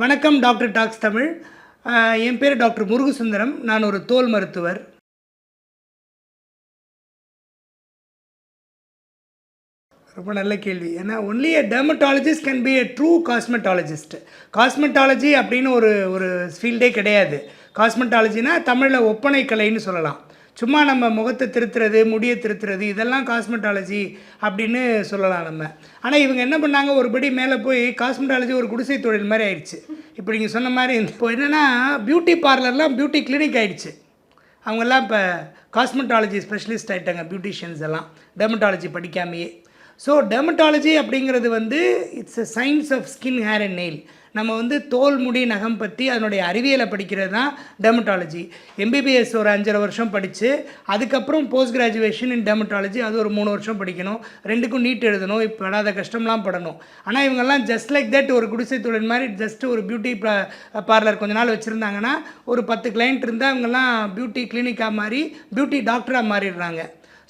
வணக்கம் doctor tax Tamil. என் பேர் doctor Murugasundaram. நான் ஒரு தோல் மருத்துவர். ரொம்ப நல்ல கேள்வி. ஏன்னா only a dermatologist can be a true cosmetologist. Cosmetology அப்படின்னு ஒரு ஒரு ஃபீல்டே கிடையாது. காஸ்மெட்டாலஜினா தமிழில் ஒப்பனை கலைன்னு சொல்லலாம். சும்மா நம்ம முகத்தை திருத்துறது, முடியை திருத்துறது, இதெல்லாம் காஸ்மெட்டாலஜி அப்படின்னு சொல்லலாம் நம்ம. ஆனால் இவங்க என்ன பண்ணாங்க, ஒருபடி மேலே போய் காஸ்மெட்டாலஜி ஒரு குடிசை தொழில் மாதிரி ஆயிடுச்சு. இப்போ நீங்கள் சொன்ன மாதிரி இப்போ என்னென்னா பியூட்டி பார்லர்லாம் பியூட்டி கிளினிக் ஆகிடுச்சு. அவங்கெல்லாம் இப்போ காஸ்மெட்டாலஜி ஸ்பெஷலிஸ்ட் ஆகிட்டாங்க, பியூட்டிஷியன்ஸ் எல்லாம் டெர்மட்டாலஜி படிக்காமையே. ஸோ டெர்மட்டாலஜி அப்படிங்கிறது வந்து it's a science of skin, hair and nail. நம்ம வந்து தோல், முடி, நகம் பற்றி அதனுடைய அறிவியலை படிக்கிறது தான் டெர்மட்டாலஜி. எம்பிபிஎஸ் ஒரு 5.5 வருஷம் படித்து அதுக்கப்புறம் போஸ்ட் கிராஜுவேஷன் இன் டெர்மட்டாலஜி, அது ஒரு 3 வருஷம் படிக்கணும். 2க்கும் நீட் எழுதணும். இப்போ படாத கஷ்டம்லாம் படணும். ஆனால் இவங்கெல்லாம் ஜஸ்ட் லைக் தட் ஒரு குடிசை தொழில் மாதிரி ஜஸ்ட் ஒரு பியூட்டி பார்லர் கொஞ்ச நாள் வச்சுருந்தாங்கன்னா ஒரு 10 கிளைண்ட் இருந்தால் இவங்கெல்லாம் பியூட்டி கிளினிக்காக மாறி பியூட்டி டாக்டராக மாறிடுறாங்க.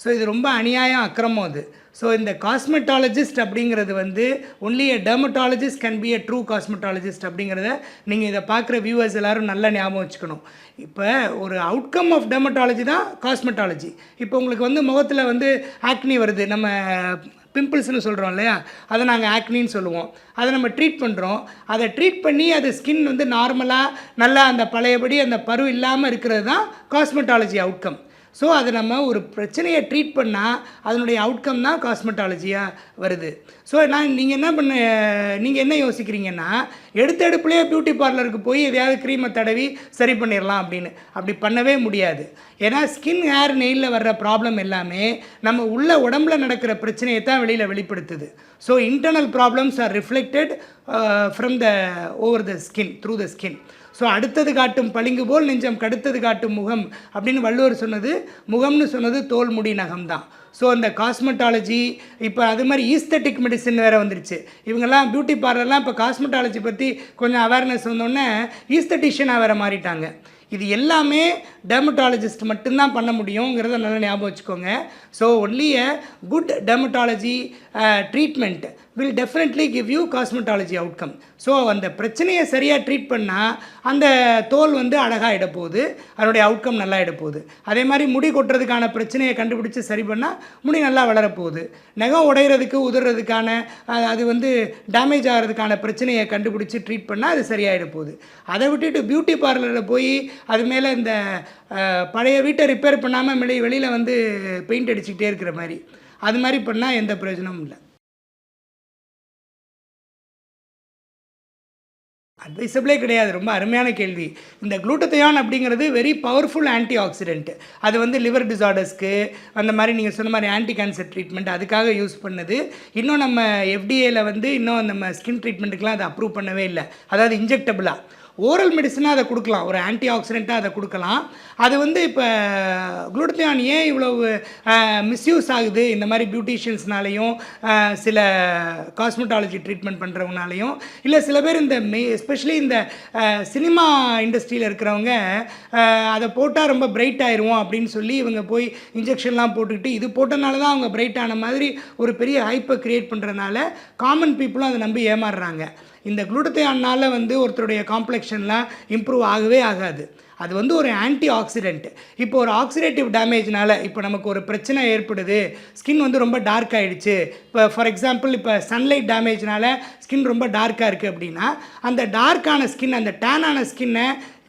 ஸோ இது ரொம்ப அநியாயம், அக்கிரமம் அது. ஸோ இந்த காஸ்மெட்டாலஜிஸ்ட் அப்படிங்கிறது வந்து only a dermatologist can be a true cosmetologist அப்படிங்கிறத நீங்கள் இதை பார்க்குற வியூவர்ஸ் எல்லோரும் நல்லா ஞாபகம் வச்சுக்கணும். இப்போ ஒரு அவுட்கம் ஆஃப் டெர்மட்டாலஜி தான் காஸ்மெட்டாலஜி. இப்போ உங்களுக்கு வந்து முகத்தில் வந்து ஆக்னி வருது, நம்ம பிம்பிள்ஸ்னு சொல்கிறோம் இல்லையா, அதை நாங்கள் ஆக்னின்னு சொல்லுவோம். அதை நம்ம ட்ரீட் பண்ணுறோம். அதை ட்ரீட் பண்ணி அது ஸ்கின் வந்து நார்மலாக நல்லா அந்த பழையபடி அந்த பரு இல்லாமல் இருக்கிறது தான் காஸ்மெட்டாலஜி அவுட்கம். ஸோ அதை நம்ம ஒரு பிரச்சனையை ட்ரீட் பண்ணால் அதனுடைய அவுட்கம் தான் காஸ்மெட்டாலஜியாக வருது. ஸோ நீங்கள் என்ன யோசிக்கிறீங்கன்னா, எடுப்புலேயே பியூட்டி பார்லருக்கு போய் எதையாவது க்ரீமை தடவி சரி பண்ணிடலாம் அப்படின்னு. அப்படி பண்ணவே முடியாது. ஏன்னா ஸ்கின், ஹேர், நெயிலில் வர்ற ப்ராப்ளம் எல்லாமே நம்ம உள்ள உடம்புல நடக்கிற பிரச்சனையை தான் வெளியில் வெளிப்படுத்துது. So internal problems are reflected from over the skin, through the skin. So அடுத்தது காட்டும் பளிங்கு போல் நெஞ்சம் கடுத்தது காட்டும் முகம் அப்படின்னு வள்ளுவர் சொன்னது, முகம்னு சொன்னது தோல், முடி, நகம் தான். ஸோ அந்த காஸ்மெட்டாலஜி இப்போ அது மாதிரி ஈஸ்தட்டிக் மெடிசன் வேறு வந்துருச்சு. இவங்கெல்லாம் பியூட்டி பார்லர்லாம் இப்போ காஸ்மெட்டாலஜி பற்றி கொஞ்சம் அவேர்னஸ் வந்தோடனே ஈஸ்தட்டிஷியனாக வேறு மாறிட்டாங்க. இது எல்லாமே டெர்மட்டாலஜிஸ்ட் மட்டும்தான் பண்ண முடியுங்கிறத நல்லா ஞாபகம் வச்சுக்கோங்க. So only a good dermatology treatment will definitely give you cosmetology outcome. So அந்த பிரச்சனையை சரியாக ட்ரீட் பண்ணால் அந்த தோல் வந்து அழகாக இடப்போகுது, அதனுடைய அவுட்கம் நல்லா இடப்போகுது. அதே மாதிரி முடி கொட்டுறதுக்கான பிரச்சனையை கண்டுபிடிச்சி சரி பண்ணால் முடி நல்லா வளரப்போகுது. நகம் உடைகிறதுக்கு, உதுறதுக்கான, அது வந்து டேமேஜ் ஆகிறதுக்கான பிரச்சனையை கண்டுபிடிச்சி ட்ரீட் பண்ணால் அது சரியாகிட போகுது. அதை விட்டுட்டு பியூட்டி பார்லரில் போய் அது மேலே இந்த பழைய வீட்டை ரிப்பேர் பண்ணாமல் வெளியில் வந்து பெயிண்ட் அடிச்சுக்கிட்டே இருக்கிற மாதிரி, அது மாதிரி பண்ணால் எந்த பிரயோஜனமும் இல்லை. அட்வைசபிளே கிடையாது. ரொம்ப அருமையான கேள்வி. இந்த குளூட்டத்தியான் அப்படிங்கிறது வெரி பவர்ஃபுல் ஆன்டி ஆக்சிடென்ட். அது வந்து லிவர் டிசார்டர்ஸ்க்கு, அந்த மாதிரி நீங்கள் சொன்ன மாதிரி ஆன்டி கேன்சர் ட்ரீட்மெண்ட், அதுக்காக யூஸ் பண்ணது. இன்னும் நம்ம எஃப்டிஏல வந்து இன்னும் நம்ம ஸ்கின் ட்ரீட்மெண்ட்டுக்கெலாம் அதை அப்ரூவ் பண்ணவே இல்லை. அதாவது இன்ஜெக்டபிளாக ஓரல் மெடிசனாக அதை கொடுக்கலாம், ஒரு ஆன்டி ஆக்சிடெண்ட்டாக அதை கொடுக்கலாம். அது வந்து இப்போ குளூட்டத்தியான் ஏன் இவ்வளவு மிஸ்யூஸ் ஆகுது, இந்த மாதிரி பியூட்டிஷியன்ஸ்னாலையும் சில காஸ்மெட்டாலஜி ட்ரீட்மெண்ட் பண்ணுறவங்கனாலையும், இல்லை சில பேர் இந்த எஸ்பெஷலி இந்த சினிமா இண்டஸ்ட்ரியில் இருக்கிறவங்க அதை போட்டால் ரொம்ப பிரைட் ஆயிடுவோம் அப்படின்னு சொல்லி இவங்க போய் இன்ஜெக்ஷன்லாம் போட்டுக்கிட்டு, இது போட்டனால தான் அவங்க பிரைட் ஆன மாதிரி ஒரு பெரிய ஹைப்பை க்ரியேட் பண்ணுறதுனால காமன் பீப்புளும் அதை நம்பி ஏமாறுறாங்க. இந்த குளூட்டத்தியானால் வந்து ஒருத்தருடைய காம்ப்ளெக்ஷன்லாம் இம்ப்ரூவ் ஆகவே ஆகாது. அது வந்து ஒரு ஆன்டி ஆக்சிடென்ட். இப்போ ஒரு ஆக்சிடேட்டிவ் டேமேஜ்னால் இப்போ நமக்கு ஒரு பிரச்சனை ஏற்படுது, ஸ்கின் வந்து ரொம்ப டார்க் ஆகிடுச்சு. இப்போ ஃபார் எக்ஸாம்பிள் இப்போ சன்லைட் டேமேஜ்னால் ஸ்கின் ரொம்ப டார்க்காக இருக்குது அப்படின்னா, அந்த டார்க்கான ஸ்கின், அந்த டேனான ஸ்கின்னை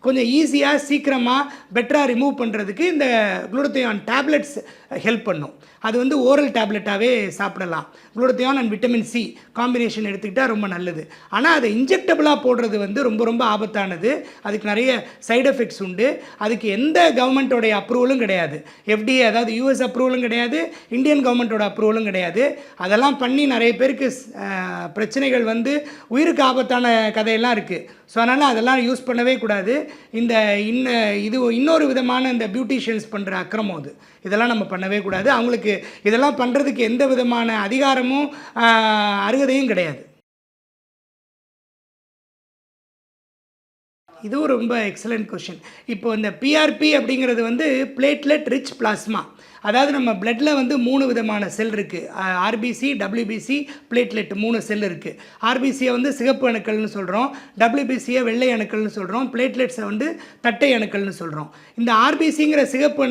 கொஞ்சம் ஈஸியாக, சீக்கிரமாக, பெட்டராக ரிமூவ் பண்ணுறதுக்கு இந்த குளூட்டத்தியான் டேப்லெட்ஸ் ஹெல்ப் பண்ணும். அது வந்து ஓரல் டேப்லெட்டாகவே சாப்பிடலாம். குளூட்டத்தியான் அண்ட் விட்டமின் சி காம்பினேஷன் எடுத்துக்கிட்டால் ரொம்ப நல்லது. ஆனால் அதை இன்ஜெக்டபிளாக போடுறது வந்து ரொம்ப ரொம்ப ஆபத்தானது. அதுக்கு நிறைய சைடு எஃபெக்ட்ஸ் உண்டு. அதுக்கு எந்த கவர்மெண்ட்டோடைய அப்ரூவலும் கிடையாது. எஃப்டிஏ, அதாவது யூஎஸ் அப்ரூவலும் கிடையாது, இந்தியன் கவர்மெண்ட்டோட அப்ரூவலும் கிடையாது. அதெல்லாம் பண்ணி நிறைய பேருக்கு பிரச்சனைகள் வந்து உயிருக்கு ஆபத்தான கதையெல்லாம் இருக்குது. ஸோ அதனால் அதெல்லாம் யூஸ் பண்ணவே கூடாது. இது இன்னொரு விதமான இந்த பியூட்டிஷியன்ஸ் பண்ணுற அக்கிரமம் அது. இதெல்லாம் நம்ம பண்ணவே கூடாது. அவங்களுக்கு இதெல்லாம் பண்ணுறதுக்கு எந்த விதமான அதிகாரமும் அருகதையும் கிடையாது. இதுவும் ரொம்ப எக்ஸலண்ட் கொஷின். இப்போ இந்த பிஆர்பி அப்படிங்கிறது வந்து பிளேட்லெட் ரிச் பிளாஸ்மா. அதாவது நம்ம பிளட்டில் வந்து 3 விதமான செல் இருக்குது. ஆர்பிசி, டபிள்யூபிசி, பிளேட்லெட் 3 செல் இருக்குது. ஆர்பிசியை வந்து சிகப்பு அணுக்கள்னு சொல்கிறோம், டபிள்யூபிசியை வெள்ளை அணுக்கள்னு சொல்கிறோம், பிளேட்லெட்ஸை வந்து தட்டை அணுக்கள்னு சொல்கிறோம். இந்த ஆர்பிசிங்கிற சிகப்பு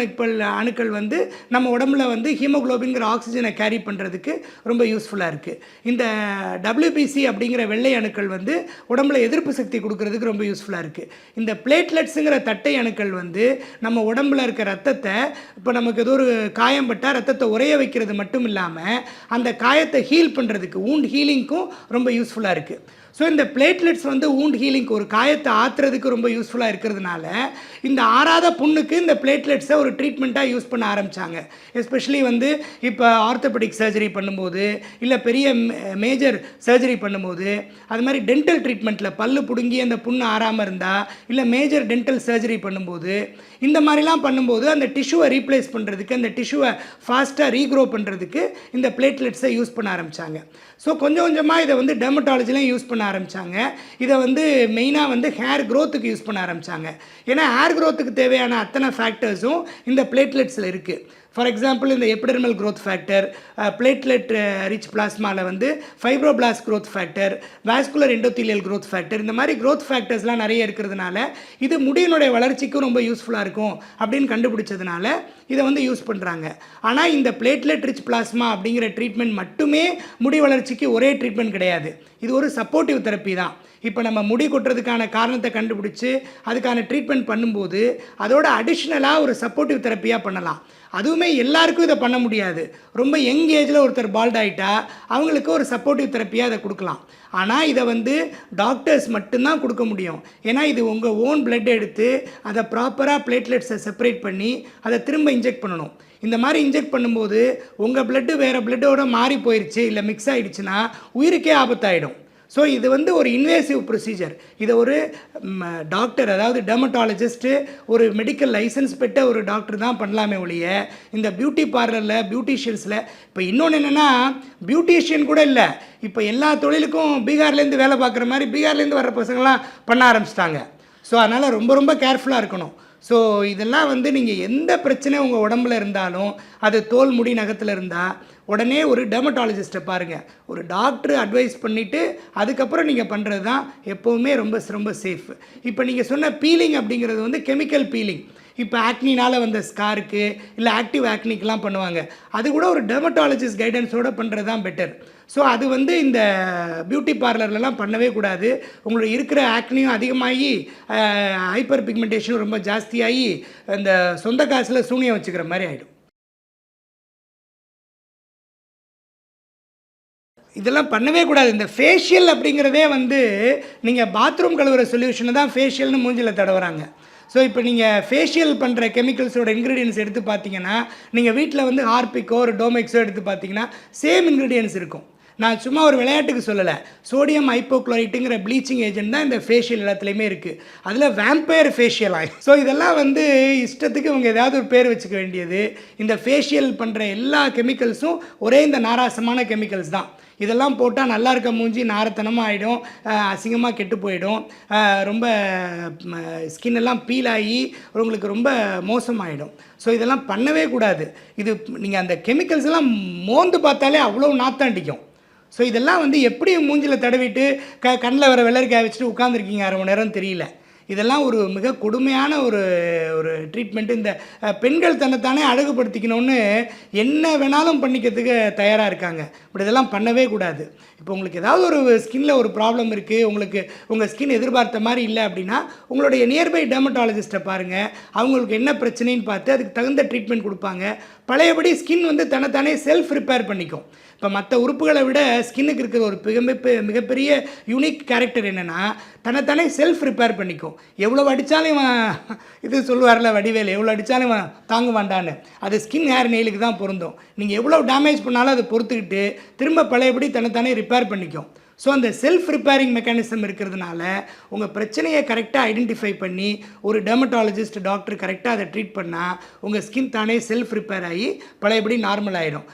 அணுக்கள் வந்து நம்ம உடம்புல வந்து ஹீமோகுளோபின்கிற ஆக்சிஜனை கேரி பண்ணுறதுக்கு ரொம்ப யூஸ்ஃபுல்லாக இருக்குது. இந்த டபிள்யூபிசி அப்படிங்கிற வெள்ளை அணுக்கள் வந்து உடம்புல எதிர்ப்பு சக்தி கொடுக்கறதுக்கு ரொம்ப யூஸ்ஃபுல்லாக இருக்குது. இந்த பிளேட்லெட்ஸுங்கிற தட்டை அணுக்கள் வந்து நம்ம உடம்புல இருக்க ரத்தத்தை, இப்போ நமக்கு ஏதோ ஒரு காயம் பட்டால் ரத்தத்தை உறைய வைக்கிறது மட்டும் இல்லாமல் அந்த காயத்தை ஹீல் பண்ணுறதுக்கு, வூண்ட் ஹீலிங்க்கும் ரொம்ப யூஸ்ஃபுல்லாக இருக்குது. ஸோ இந்த பிளேட்லெட்ஸ் வந்து வூண்ட் ஹீலிங்க்கு, ஒரு காயத்தை ஆற்றுறதுக்கு ரொம்ப யூஸ்ஃபுல்லாக இருக்கிறதுனால இந்த ஆறாத புண்ணுக்கு இந்த பிளேட்லெட்ஸை ஒரு ட்ரீட்மெண்ட்டாக யூஸ் பண்ண ஆரம்பித்தாங்க. எஸ்பெஷலி வந்து இப்போ ஆர்த்தோபெடிக் சர்ஜரி பண்ணும்போது, இல்லை பெரிய மேஜர் சர்ஜரி பண்ணும்போது, அது மாதிரி டென்டல் ட்ரீட்மெண்ட்டில் பல்லு பிடுங்கி அந்த புண்ணு ஆறாமல் இருந்தால், இல்லை மேஜர் டென்டல் சர்ஜரி பண்ணும்போது, இந்த மாதிரிலாம் பண்ணும்போது அந்த டிஷ்யூவை ரீப்ளேஸ் பண்ணுறதுக்கு, அந்த டிஷ்யூவை ஃபாஸ்ட்டாக ரீக்ரோ பண்ணுறதுக்கு இந்த பிளேட்லெட்ஸை யூஸ் பண்ண ஆரம்பித்தாங்க. ஸோ கொஞ்சம் கொஞ்சமாக இதை வந்து டெர்மட்டாலஜிலையும் யூஸ் பண்ண ஆரம்பித்தாங்க. இதை வந்து மெயினாக வந்து ஹேர் க்ரோத்துக்கு யூஸ் பண்ண ஆரம்பித்தாங்க. ஏன்னா ஹேர் க்ரோத்துக்கு தேவையான அத்தனை ஃபேக்டர்ஸும் இந்த பிளேட்லெட்ஸில் இருக்குது. ஃபார் எக்ஸாம்பிள், இந்த epidermal growth factor, platelet rich பிளாஸ்மாவில் வந்து fibroblast growth factor, vascular endothelial growth factor, இந்த மாதிரி க்ரோத் ஃபேக்டர்ஸ்லாம் நிறைய இருக்கிறதுனால இது முடியினுடைய வளர்ச்சிக்கும் ரொம்ப யூஸ்ஃபுல்லாக இருக்கும் அப்படின்னு கண்டுபிடிச்சதுனால இதை வந்து யூஸ் பண்ணுறாங்க. ஆனால் இந்த பிளேட்லெட் ரிச் பிளாஸ்மா அப்படிங்கிற ட்ரீட்மெண்ட் மட்டுமே முடி வளர்ச்சிக்கு ஒரே ட்ரீட்மெண்ட் கிடையாது. இது ஒரு சப்போர்ட்டிவ் தெரப்பி தான். இப்போ நம்ம முடி கொட்டுறதுக்கான காரணத்தை கண்டுபிடிச்சி அதுக்கான ட்ரீட்மெண்ட் பண்ணும்போது அதோட அடிஷ்னலாக ஒரு சப்போர்ட்டிவ் தெரப்பியாக பண்ணலாம். அதுவுமே எல்லாருக்கும் இதை பண்ண முடியாது. ரொம்ப யங் ஏஜில் ஒருத்தர் பால்ட் ஆகிட்டா அவங்களுக்கு ஒரு சப்போர்ட்டிவ் தெரப்பியாக அதை கொடுக்கலாம். ஆனால் இதை வந்து டாக்டர்ஸ் மட்டும்தான் கொடுக்க முடியும். ஏன்னா இது உங்கள் ஓன் பிளட் எடுத்து அதை ப்ராப்பராக பிளேட்லெட்ஸை செப்பரேட் பண்ணி அதை திரும்ப இன்ஜெக்ட் பண்ணணும். இந்த மாதிரி இன்ஜெக்ட் பண்ணும்போது உங்கள் பிளட்டு வேறு பிளட்டோட மாறி போயிடுச்சு, இல்லை மிக்ஸ் ஆகிடுச்சுன்னா உயிருக்கே ஆபத்தாயிடும். ஸோ இது வந்து ஒரு இன்வேசிவ் ப்ரொசீஜர். இதை ஒரு டாக்டர், அதாவது டெர்மட்டாலஜிஸ்ட்டு, ஒரு மெடிக்கல் லைசன்ஸ் பெற்ற ஒரு டாக்டர் தான் பண்ணலாமே ஒழிய இந்த பியூட்டி பார்லரில், பியூட்டிஷியன்ஸில், இப்போ இன்னொன்று என்னென்னா பியூட்டிஷியன் கூட இல்லை, இப்போ எல்லா தொழிலுக்கும் பீகார்லேருந்து வேலை பார்க்குற மாதிரி பீகார்லேருந்து வர்ற பசங்களாம் பண்ண ஆரம்பிச்சிட்டாங்க. ஸோ அதனால் ரொம்ப ரொம்ப கேர்ஃபுல்லாக இருக்கணும். ஸோ இதெல்லாம் வந்து நீங்கள் எந்த பிரச்சனை உங்கள் உடம்புல இருந்தாலும், அது தோல் முடி நகத்தில் இருந்தால் உடனே ஒரு டெர்மட்டாலஜிஸ்ட்டை பாருங்கள். ஒரு டாக்டர் அட்வைஸ் பண்ணிவிட்டு அதுக்கப்புறம் நீங்கள் பண்ணுறது தான் எப்போவுமே ரொம்ப ரொம்ப சேஃப். இப்போ நீங்கள் சொன்ன பீலிங் அப்படிங்கிறது வந்து கெமிக்கல் பீலிங். இப்போ ஆக்னினால் வந்த ஸ்காருக்கு, இல்லை ஆக்டிவ் ஆக்னிக்கெலாம் பண்ணுவாங்க. அது கூட ஒரு டெர்மட்டாலஜிஸ்ட் கைடன்ஸோடு பண்ணுறது தான் பெட்டர். ஸோ அது வந்து இந்த பியூட்டி பார்லர்லலாம் பண்ணவே கூடாது. உங்களுக்கு இருக்கிற ஆக்னியும் அதிகமாகி, ஹைப்பர் பிக்மெண்டேஷனும் ரொம்ப ஜாஸ்தியாகி, இந்த சொந்த காசில் சூனியம் வச்சுக்கிற மாதிரி ஆகிடும். இதெல்லாம் பண்ணவே கூடாது. இந்த ஃபேஷியல் அப்படிங்கிறதே வந்து நீங்கள் பாத்ரூம் கழுவுற சொல்யூஷனை தான் ஃபேஷியல்னு மூஞ்சில் தடவுறாங்க. ஸோ இப்போ நீங்கள் ஃபேஷியல் பண்ணுற கெமிக்கல்ஸோட இன்க்ரீடியன்ஸ் எடுத்து பார்த்தீங்கன்னா, நீங்கள் வீட்டில் வந்து ஹார்பிக்கோ ஒரு டோமெக்ஸோ எடுத்து பார்த்தீங்கன்னா சேம் இன்க்ரீடியன்ஸ் இருக்கும். நான் சும்மா ஒரு விளையாட்டுக்கு சொல்லலை. சோடியம் ஹைப்போக்ளோரைட்டுங்கிற ப்ளீச்சிங் ஏஜென்ட் தான் இந்த ஃபேஷியல் எல்லாத்துலேயுமே இருக்குது. அதில் வேம்பயர் ஃபேஷியல் ஆயில். ஸோ இதெல்லாம் வந்து இஷ்டத்துக்கு இவங்க ஏதாவது ஒரு பேர் வச்சுக்க வேண்டியது. இந்த ஃபேஷியல் பண்ணுற எல்லா கெமிக்கல்ஸும் ஒரே இந்த நாராசமான கெமிக்கல்ஸ் தான். இதெல்லாம் போட்டால் நல்லா இருக்க மூஞ்சி நாரத்தனமாக ஆகிடும், அசிங்கமாக கெட்டு போயிடும், ரொம்ப ஸ்கின்னெல்லாம் பீல் ஆகி உங்களுக்கு ரொம்ப மோசமாகிடும். ஸோ இதெல்லாம் பண்ணவே கூடாது. இது நீங்கள் அந்த கெமிக்கல்ஸ் எல்லாம் மோந்து பார்த்தாலே அவ்வளோ நாத்தம் அடிக்கும். ஸோ இதெல்லாம் வந்து எப்படி மூஞ்சில் தடவிட்டு கண்ணில் வர வெள்ளரிக்காய் வச்சுட்டு உட்காந்துருக்கீங்க 1/2 மணி நேரம் தெரியல. இதெல்லாம் ஒரு மிக கொடுமையான ஒரு ட்ரீட்மெண்ட்டு. இந்த பெண்கள் தன்னைத்தானே அழகுபடுத்திக்கணும்னு என்ன வேணாலும் பண்ணிக்கிறதுக்கு தயாராக இருக்காங்க. பட் இதெல்லாம் பண்ணவே கூடாது. இப்போ உங்களுக்கு ஏதாவது ஒரு ஸ்கின்னில் ஒரு ப்ராப்ளம் இருக்குது, உங்களுக்கு உங்கள் ஸ்கின் எதிர்பார்த்த மாதிரி இல்லை அப்படின்னா உங்களுடைய நியர்பை டெர்மட்டாலஜிஸ்ட்டை பாருங்கள். அவங்களுக்கு என்ன பிரச்சனைன்னு பார்த்து அதுக்கு தகுந்த ட்ரீட்மெண்ட் கொடுப்பாங்க. பழையபடி ஸ்கின் வந்து தன்னைத்தானே செல்ஃப் ரிப்பேர் பண்ணிக்கும். இப்போ மற்ற உறுப்புகளை விட ஸ்கின்னுக்கு இருக்கிற ஒரு மிகப்பெரிய யூனிக் கேரக்டர் என்னென்னா, தன்னைத்தானே செல்ஃப் ரிப்பேர் பண்ணிக்கும். எவ்வளோ அடித்தாலும் இது சொல்லுவார்ல வடிவேல், எவ்வளோ அடித்தாலும் தாங்க வேண்டான்னு, அது ஸ்கின் ஹேர் நெயிலுக்கு தான் பொருந்தும். நீங்கள் எவ்வளோ டேமேஜ் பண்ணாலும் அதை பொறுத்துக்கிட்டு திரும்ப பழையபடி தன்னைத்தானே ரிப்பேர் பண்ணிக்கும். ஸோ அந்த செல்ஃப் ரிப்பேரிங் மெக்கானிசம் இருக்கிறதுனால உங்கள் பிரச்சனையை கரெக்டாக ஐடென்டிஃபை பண்ணி ஒரு டெர்மட்டாலஜிஸ்ட் டாக்டர் கரெக்டாக அதை ட்ரீட் பண்ணால் உங்கள் ஸ்கின் தானே செல்ஃப் ரிப்பேர் ஆகி பழையபடி நார்மல் ஆகிடும்.